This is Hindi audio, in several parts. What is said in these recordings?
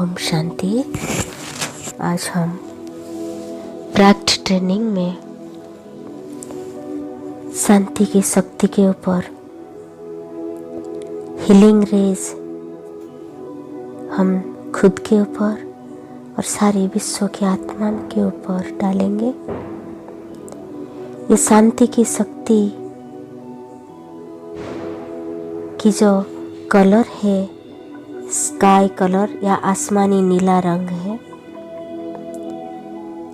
ओम शांति। आज हम प्रैक्ट ट्रेनिंग में शांति की शक्ति के ऊपर हीलिंग रेज हम खुद के ऊपर और सारे विश्व की आत्मा के ऊपर डालेंगे। ये शांति की शक्ति की जो कलर है, स्काई कलर या आसमानी नीला रंग है,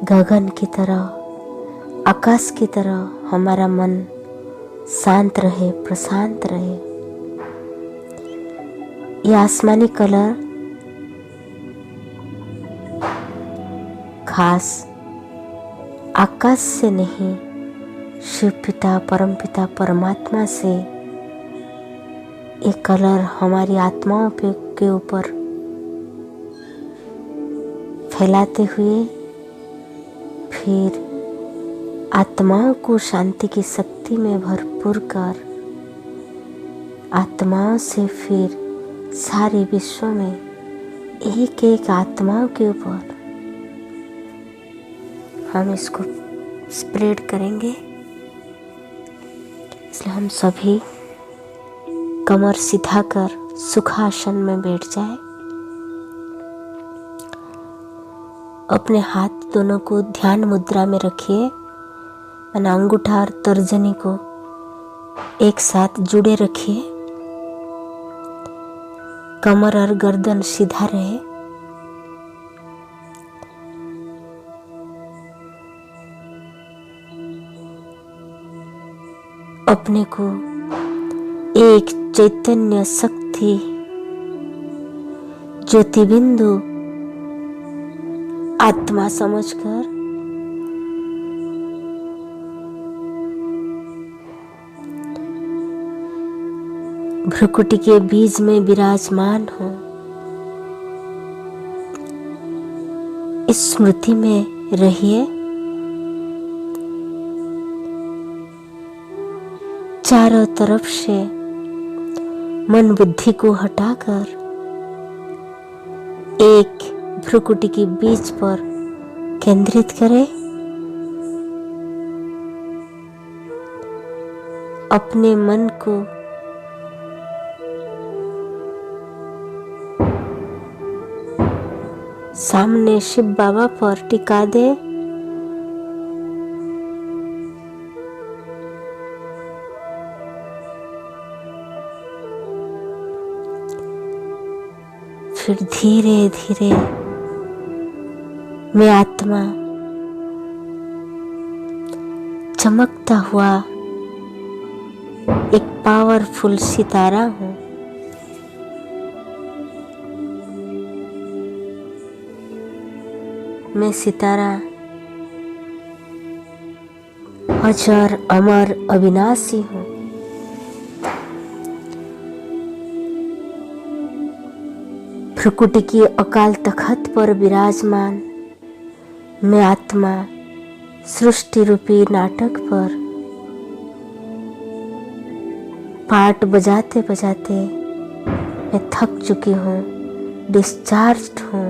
गगन की तरह, आकाश की तरह हमारा मन शांत रहे, प्रशांत रहे। यह आसमानी कलर खास आकाश से नहीं, शिव पिता, परम पिता, परमात्मा से ये कलर हमारी आत्माओं के ऊपर फैलाते हुए फिर आत्माओं को शांति की शक्ति में भरपूर कर आत्माओं से फिर सारे विश्व में एक एक आत्माओं के ऊपर हम इसको स्प्रेड करेंगे। इसलिए हम सभी कमर सीधा कर सुखासन में बैठ जाए। अपने हाथ दोनों को ध्यान मुद्रा में रखिए। अपना अंगूठा और तर्जनी को एक साथ जुड़े रखिए। कमर और गर्दन सीधा रहे। अपने को एक चैतन्य शक्ति ज्योतिबिंदु आत्मा समझकर भ्रुकुटी के बीज में विराजमान हो। इस स्मृति में रहिए। चारों तरफ से मन बुद्धि को हटाकर एक भ्रुकुटी की बीज पर केंद्रित करें। अपने मन को सामने शिव बाबा पर टिका दे। फिर धीरे धीरे मैं आत्मा चमकता हुआ एक पावरफुल सितारा हूँ। मैं सितारा अजर अमर अविनाशी हूँ। भ्रुकुटी की अकाल तख्त पर विराजमान मैं आत्मा सृष्टि रूपी नाटक पर पार्ट बजाते बजाते मैं थक चुकी हूँ, डिस्चार्ज्ड हूँ,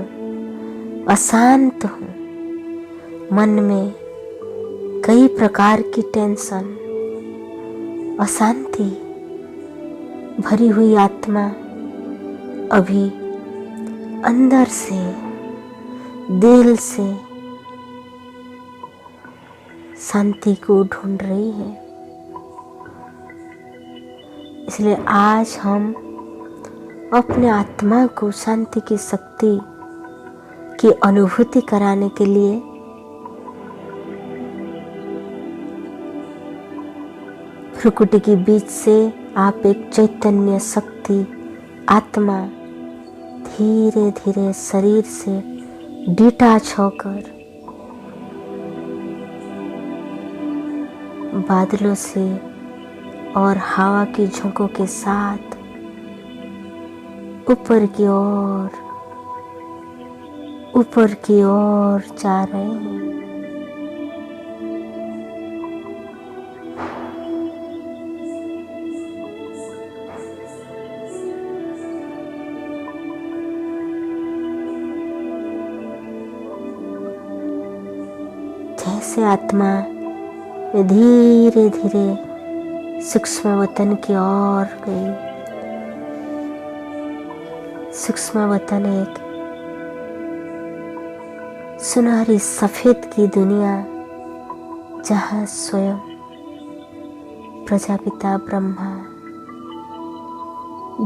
अशांत हूँ। मन में कई प्रकार की टेंशन, अशांति भरी हुई आत्मा अभी अंदर से, दिल से शांति को ढूंढ रही है। इसलिए आज हम अपने आत्मा को शांति की शक्ति की अनुभूति कराने के लिए भ्रुकुटी के बीच से आप एक चैतन्य शक्ति आत्मा धीरे धीरे शरीर से डिटैच होकर बादलों से और हवा की झोंकों के साथ ऊपर की ओर जा रहे हैं। ऐसे आत्मा में धीरे धीरे सूक्ष्म वतन की ओर गई। सूक्ष्म वतन एक सुनहरी सफेद की दुनिया, जहाँ स्वयं प्रजापिता ब्रह्मा,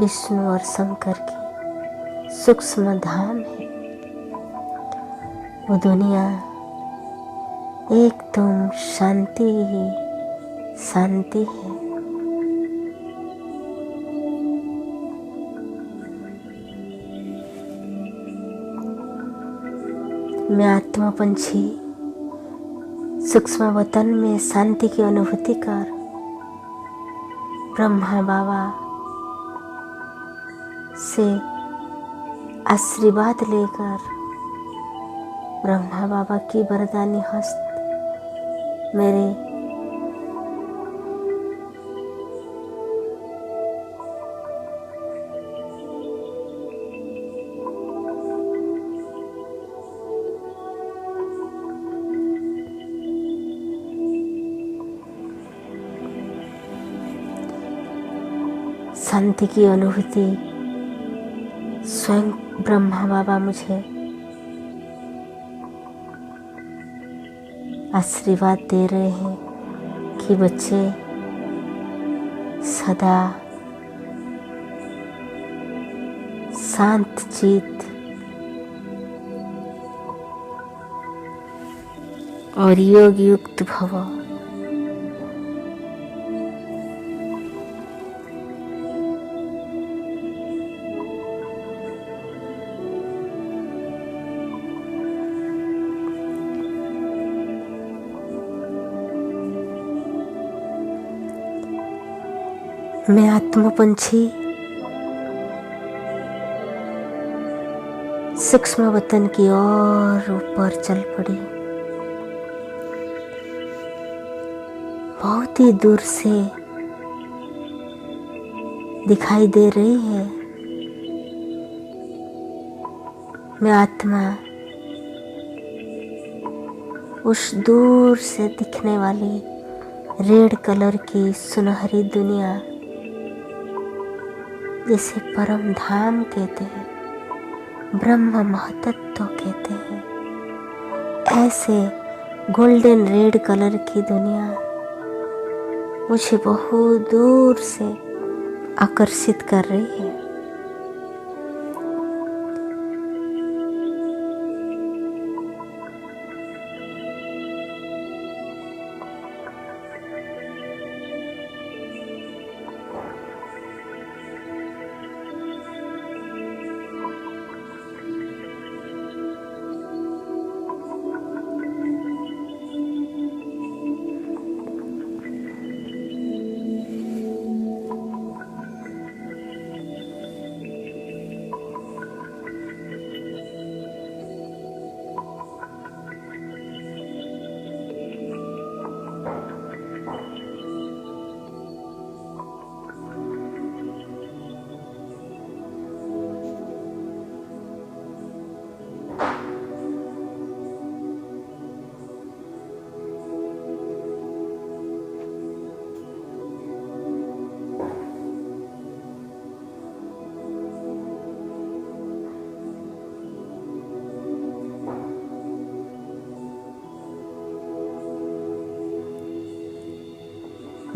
विष्णु और शंकर की सूक्ष्म धाम है। वो दुनिया एकदम शांति ही शांति है। मैं आत्मा पंछी सूक्ष्म वतन में शांति की अनुभूति कर ब्रह्मा बाबा से आशीर्वाद लेकर ब्रह्मा बाबा की वरदानी हस्त मेरे शांति की अनुभूति स्वयं ब्रह्मा बाबा मुझे आशीर्वाद दे रहे हैं कि बच्चे सदा शांत चित और योग युक्त भव। मैं आत्मा पंछी सूक्ष्म वतन की ओर ऊपर चल पड़ी। बहुत ही दूर से दिखाई दे रही है मैं आत्मा उस दूर से दिखने वाली रेड कलर की सुनहरी दुनिया, जिसे परम धाम कहते हैं, ब्रह्म महतत्व कहते हैं, ऐसे गोल्डन रेड कलर की दुनिया मुझे बहुत दूर से आकर्षित कर रही है।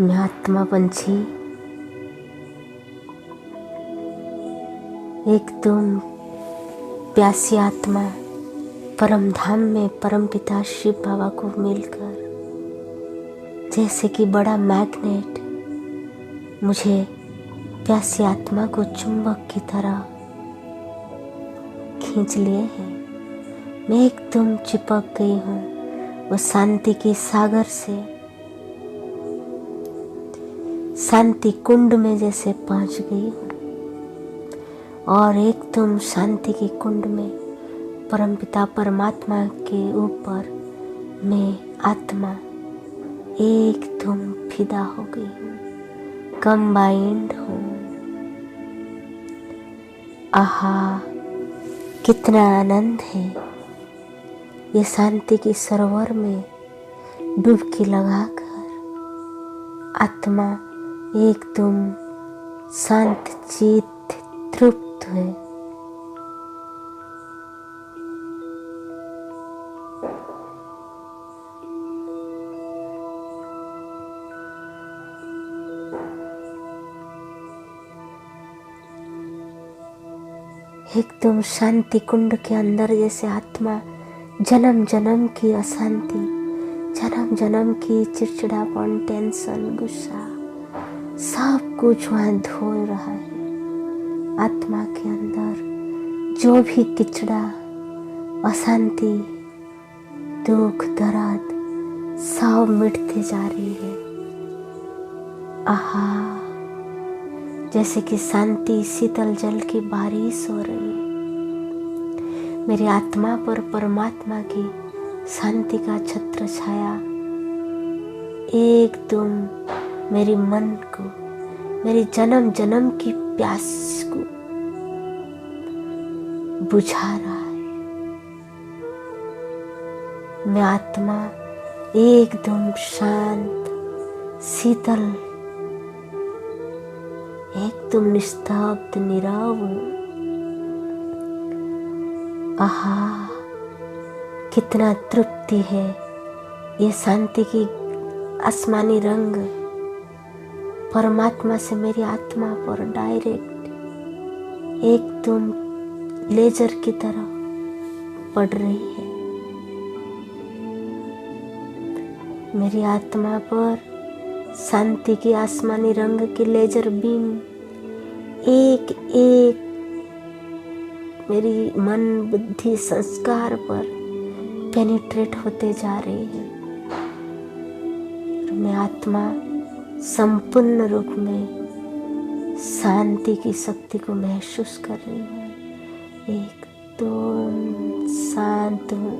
मैं आत्मा पंछी एकदम प्यासी आत्मा परम धाम में परम पिता शिव बाबा को मिलकर जैसे कि बड़ा मैग्नेट मुझे प्यासी आत्मा को चुंबक की तरह खींच लिए हैं। मैं एकदम चिपक गई हूँ वो शांति के सागर से, शांति कुंड में जैसे पहुंच गई हूँ और एकदम शांति के कुंड में परमपिता परमात्मा के ऊपर मैं आत्मा एकदम फिदा हो गई हूँ, कंबाइंड हूँ। आहा, कितना आनंद है ये शांति की सरोवर में डुबकी लगाकर आत्मा एकदम शांत चित्त तृप्त है। एकदम शांति कुंड के अंदर जैसे आत्मा जन्म जन्म की अशांति, जन्म जन्म की चिड़चिड़ापन, टेंशन, गुस्सा सब कुछ वहाँ धो रहा है। आत्मा के अंदर जो भी किचड़ा, अशांति, दुख, दर्द सब मिटते जा रही है। आहा, जैसे कि शांति शीतल जल की बारिश हो रही है। मेरी आत्मा पर परमात्मा की शांति का छत्र छाया एकदम मेरे मन को, मेरी जन्म जन्म की प्यास को बुझा रहा है। मैं आत्मा एकदम शांत, शीतल, एकदम निस्तब्ध, नीरव। आहा, कितना तृप्ति है। ये शांति की आसमानी रंग परमात्मा से मेरी आत्मा पर डायरेक्ट एकदम लेजर की तरह पड़ रही है। मेरी आत्मा पर शांति की आसमानी रंग की लेजर बीम एक एक मेरी मन, बुद्धि, संस्कार पर पेनिट्रेट होते जा रही है। मैं आत्मा संपूर्ण रूप में शांति की शक्ति को महसूस कर रही हूँ। एकदम शांत हूँ,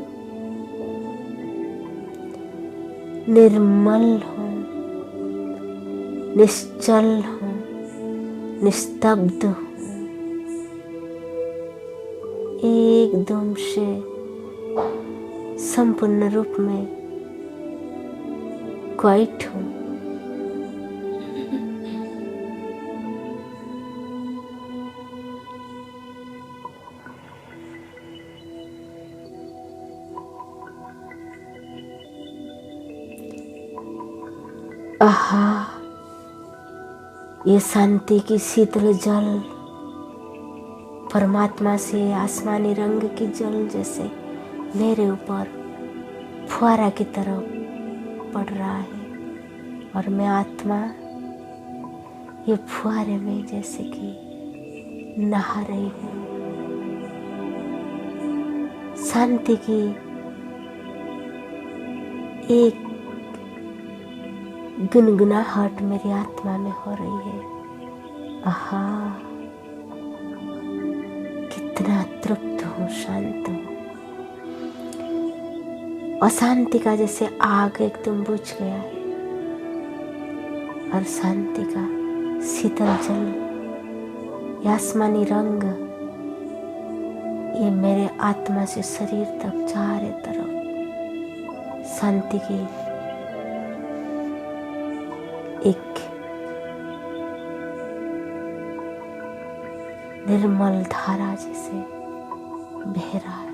निर्मल हूँ, निश्चल हूँ, निस्तब्ध हूँ, एकदम से संपूर्ण रूप में क्वाइट हूँ। आहा, ये शांति की शीतल जल परमात्मा से आसमानी रंग की जल जैसे मेरे ऊपर फुहारा की तरह पड़ रहा है और मैं आत्मा ये फुहारे में जैसे कि नहा रही हूँ। शांति की एक गुनगुनाहट मेरी आत्मा में हो रही है। आहा, कितना तृप्त हूँ, शांत हूँ। अशांति का जैसे आग एकदम बुझ गया है और शांति का शीतल जल, ये आसमानी रंग, ये मेरे आत्मा से शरीर तक चारों तरफ शांति की एक निर्मल धारा जैसे बह रहा है।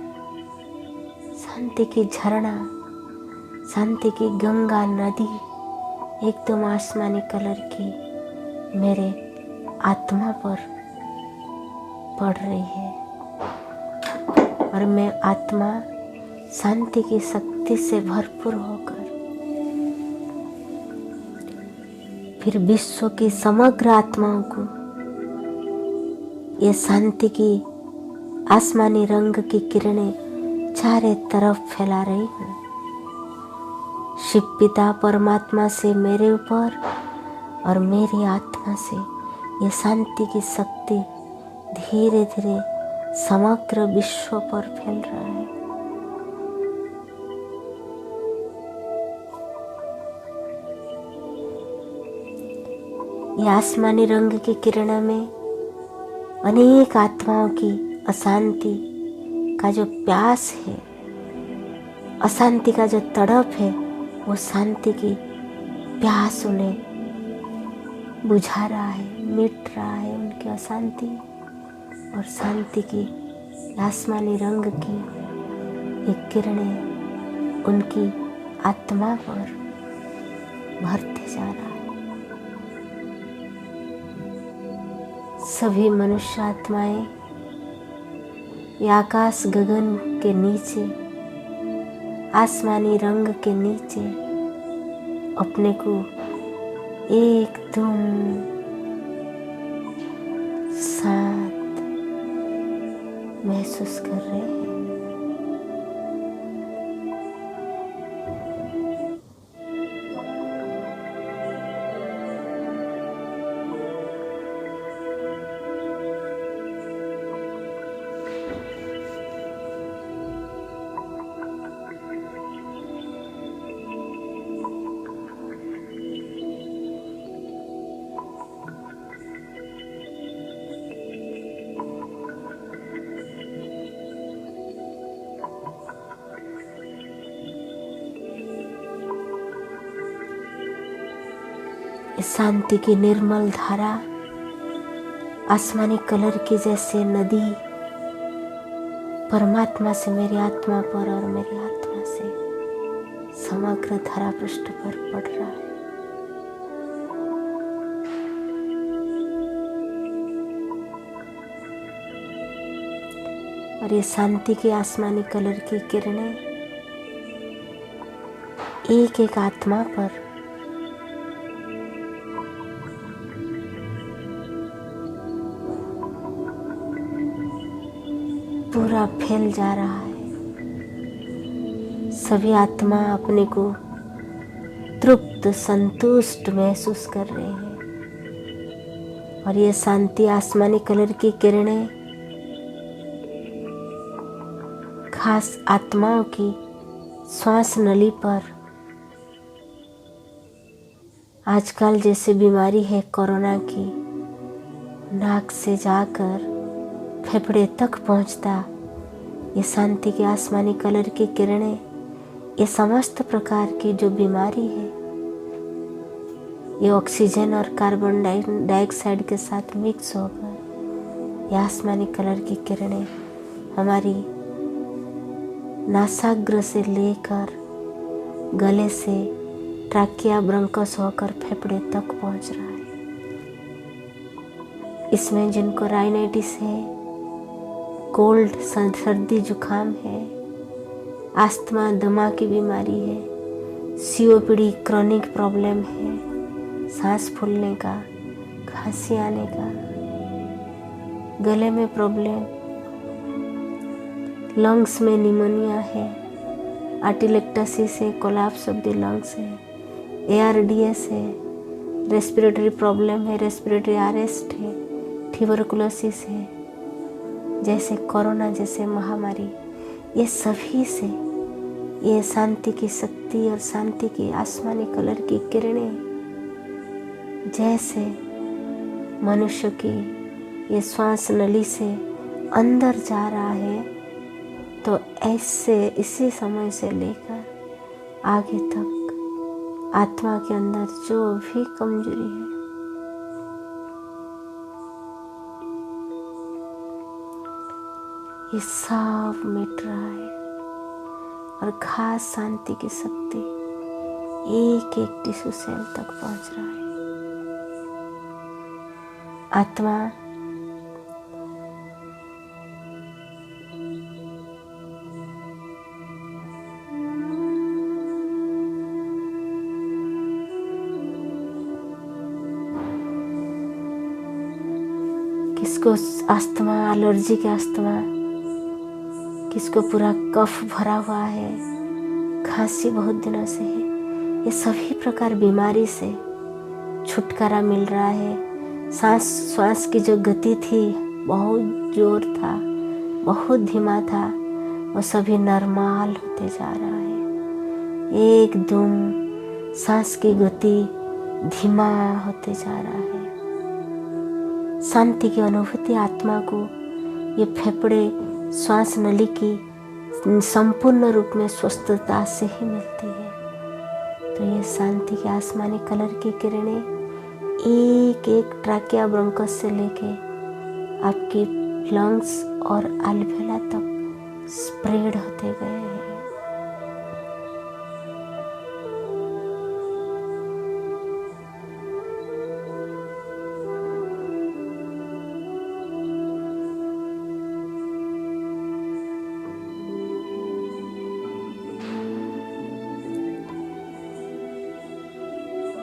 शांति की झरना, शांति की गंगा नदी एकदम आसमानी कलर की मेरे आत्मा पर पड़ रही है और मैं आत्मा शांति की शक्ति से भरपूर होकर फिर विश्व की समग्र आत्माओं को ये शांति की आसमानी रंग की किरणें चारों तरफ फैला रही हूँ। शिव पिता परमात्मा से मेरे ऊपर और मेरी आत्मा से ये शांति की शक्ति धीरे धीरे समग्र विश्व पर फैल रहा है। ये आसमानी रंग की किरणों में अनेक आत्माओं की अशांति का जो प्यास है, अशांति का जो तड़प है, वो शांति की प्यास उन्हें बुझा रहा है, मिट रहा है उनकी अशांति, और शांति की आसमानी रंग की एक किरणें उनकी आत्मा पर भरते जा रहा है। सभी मनुष्य आत्माएं ये आकाश गगन के नीचे, आसमानी रंग के नीचे अपने को एकदम शांत महसूस कर रहे हैं। शांति की निर्मल धारा आसमानी कलर की जैसे नदी परमात्मा से मेरी आत्मा पर और मेरी आत्मा से समग्र धरा पृष्ठ पर पड़ रहा है। और ये शांति की आसमानी कलर की किरणें एक एक आत्मा पर पूरा फैल जा रहा है। सभी आत्मा अपने को तृप्त संतुष्ट महसूस कर रहे हैं। और ये शांति आसमानी कलर की किरणें खास आत्माओं की श्वास नली पर, आजकल जैसे बीमारी है कोरोना की, नाक से जाकर फेफड़े तक पहुंचता, ये शांति के आसमानी कलर की किरणें ये समस्त प्रकार की जो बीमारी है ये ऑक्सीजन और कार्बन डाइऑक्साइड के साथ मिक्स होकर ये आसमानी कलर की किरणें हमारी नासाग्र से लेकर गले से ट्रैकिया ब्रोंकस होकर फेफड़े तक पहुंच रहा है। इसमें जिनको राइनाइटिस है, कोल्ड सर्दी जुकाम है, आस्थमा दमा की बीमारी है, सीओपीडी क्रॉनिक प्रॉब्लम है, सांस फूलने का, खांसी आने का, गले में प्रॉब्लम, लंग्स में निमोनिया है, आर्टिलेक्टासिस है, कोलैप्स ऑफ द लंग्स है, ARDS है, रेस्पिरेटरी प्रॉब्लम है, रेस्पिरेटरी अरेस्ट है, ट्यूबरकुलोसिस है, जैसे कोरोना जैसे महामारी, ये सभी से ये शांति की शक्ति और शांति की आसमानी कलर की किरणें जैसे मनुष्य की ये श्वास नली से अंदर जा रहा है, तो ऐसे इसी समय से लेकर आगे तक आत्मा के अंदर जो भी कमजोरी है ये सब मिट रहा है। और खास शांति की शक्ति एक एक टिश्यू सेल तक पहुंच रहा है। आत्मा किसको अस्थमा, एलर्जी के अस्थमा, किसको पूरा कफ भरा हुआ है, खांसी बहुत दिनों से है, ये सभी प्रकार बीमारी से छुटकारा मिल रहा है। श्वास की जो गति थी बहुत जोर था, बहुत धीमा था, वो सभी नॉर्मल होते जा रहा है। एकदम सांस की गति धीमा होते जा रहा है। शांति की अनुभूति आत्मा को ये फेफड़े श्वास नली की संपूर्ण रूप में स्वस्थता से ही मिलती है। तो ये शांति के आसमानी कलर की किरणें एक एक ट्रैकिया ब्रोंकस से लेके आपकी लंग्स और अल्वेला तक स्प्रेड होते गए हैं।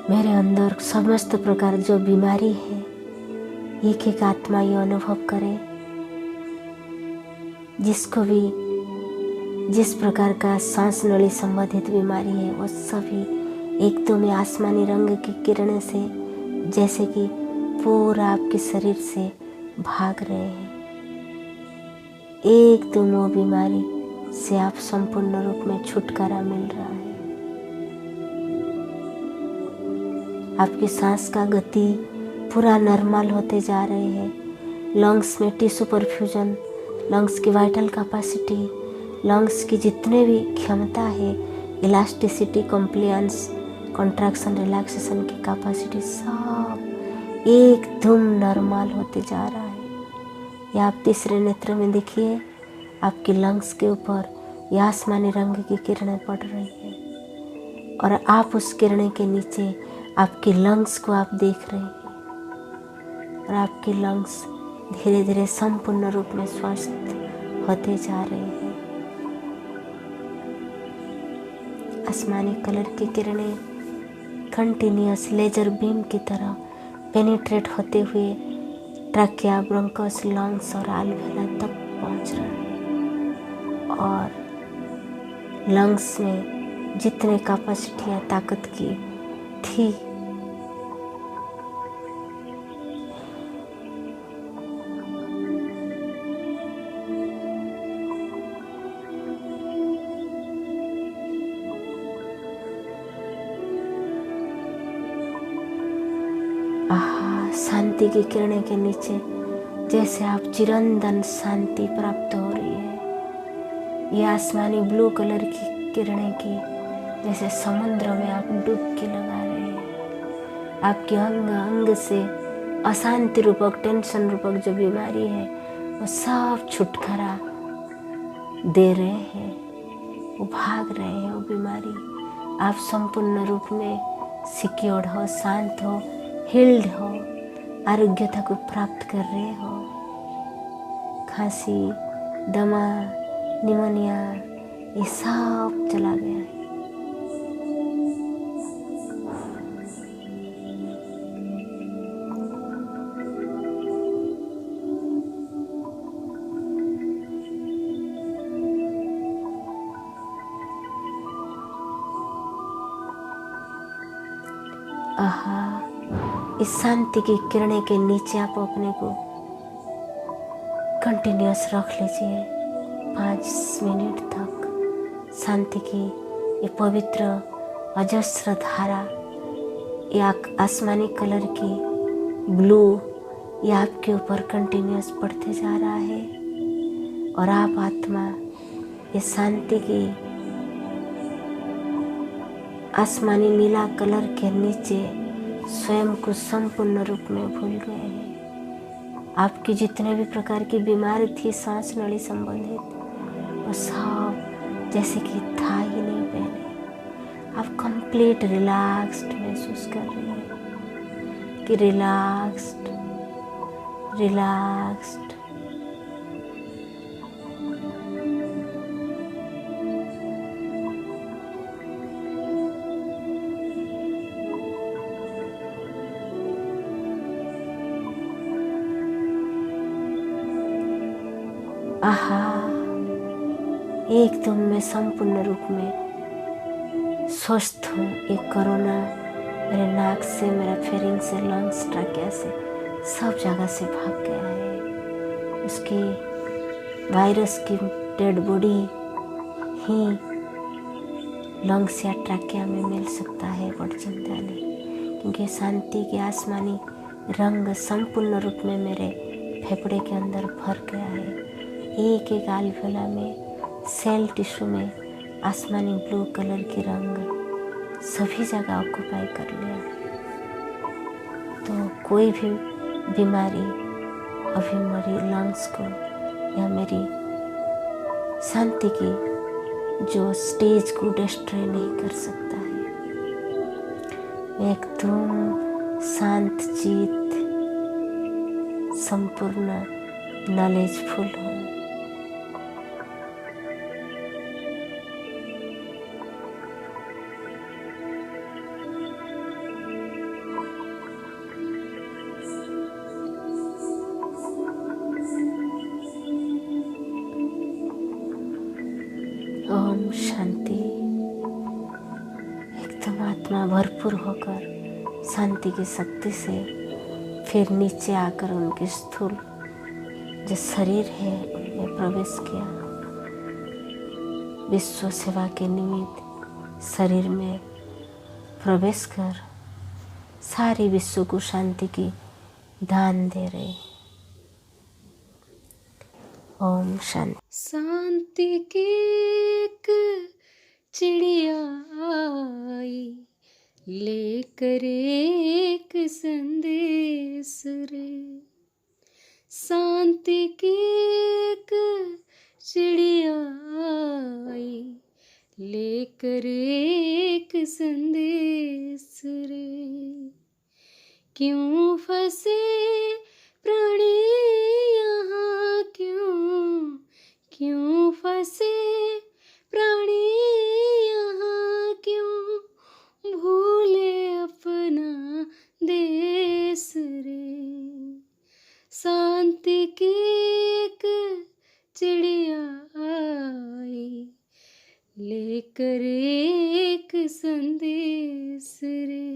मेरे अंदर समस्त प्रकार जो बीमारी है, एक एक आत्मा ये अनुभव करे, जिसको भी जिस प्रकार का सांस नली संबंधित बीमारी है वो सभी एकदम आसमानी रंग की किरणें से जैसे कि पूरा आपके शरीर से भाग रहे हैं। एकदम वो बीमारी से आप संपूर्ण रूप में छुटकारा मिल रहा है। आपकी सांस का गति पूरा नॉर्मल होते जा रहे हैं। लंग्स में टिश्यू परफ्यूजन, लंग्स की वाइटल कैपेसिटी, लंग्स की जितने भी क्षमता है, इलास्टिसिटी, कॉम्प्लियंस, कॉन्ट्रैक्शन, रिलैक्सेशन की कैपेसिटी सब एकदम नॉर्मल होते जा रहा है। या आप तीसरे नेत्र में देखिए, आपकी लंग्स के ऊपर यह आसमानी रंग की किरणें पड़ रही है और आप उस किरणें के नीचे आपकी लंग्स को आप देख रहे हैं और आपकी लंग्स धीरे धीरे संपूर्ण रूप में स्वस्थ होते जा रहे हैं। आसमानी कलर की किरणें कंटिन्यूअस लेजर बीम की तरह पेनिट्रेट होते हुए ट्रैकिया, ब्रोंकस, लंग्स और अल्वेला तक पहुंच रहा है और लंग्स में जितने कैपेसिटी या ताकत की थी शांति की किरणें के नीचे जैसे आप चिरंतन शांति प्राप्त हो रही है। ये आसमानी ब्लू कलर की किरणें की जैसे समुद्र में आप डुबकी लगा रहे हैं। आपके अंग अंग से अशांति रूपक, टेंशन रूपक जो बीमारी है वो सब छुटकारा दे रहे हैं, वो भाग रहे हैं वो बीमारी। आप संपूर्ण रूप में सिक्योर्ड हो, शांत हो, हील्ड हो, आरोग्यता को प्राप्त कर रहे हो। खांसी, दमा, निमोनिया ये सब चला गया है। इस शांति की किरणें के नीचे आप अपने को कंटिन्यूअस रख लीजिए 5 मिनट तक। शांति की ये पवित्र अजस्र धारा, ये आसमानी कलर की ब्लू, ये आपके ऊपर कंटिन्यूअस पड़ते जा रहा है और आप आत्मा ये शांति की आसमानी नीला कलर के नीचे स्वयं को संपूर्ण रूप में भूल गए हैं। आपकी जितने भी प्रकार की बीमारी थी सांस नली संबंधित, वो सब जैसे कि था ही नहीं पहले। आप कंप्लीट रिलैक्स्ड महसूस कर रहे हैं कि रिलैक्स्ड रिलैक्स्ड। एकदम मैं संपूर्ण रूप में स्वस्थ हूँ। एक कोरोना मेरे नाक से, मेरा फेरिंग से, लंग्स, ट्रैकिया से सब जगह से भाग गया है। उसकी वायरस की डेड बॉडी ही लंग्स या ट्रैकिया में मिल सकता है, बड़ चिंता नहीं, क्योंकि शांति के आसमानी रंग संपूर्ण रूप में मेरे फेफड़े के अंदर भर गया है। एक एक आल्वेला में, सेल टिश्यू में आसमानी ब्लू कलर की रंग सभी जगह ऑक्यूपाई कर लिया, तो कोई भी बीमारी अभी मेरी लंग्स को या मेरी शांति की जो स्टेज को डिस्ट्रॉय नहीं कर सकता है। मैं एकदम शांत चित, संपूर्ण नॉलेजफुल हूँ। ओम शांति। एकदम आत्मा भरपूर होकर शांति की शक्ति से फिर नीचे आकर उनके स्थूल जो शरीर है उनमें प्रवेश किया। विश्व सेवा के निमित्त शरीर में प्रवेश कर सारी विश्व को शांति की दान दे रहे। ओम शांति। शांति की एक चिड़िया आई, लेकर एक संदेश रे। शांति की एक चिड़िया आई, लेकर एक संदेश रे। क्यों फंसे प्राणी यहाँ, क्यों फंसे प्राणी यहाँ, क्यों भूले अपना देश रे। शांति की एक चिड़िया आई, लेकर एक संदेश रे।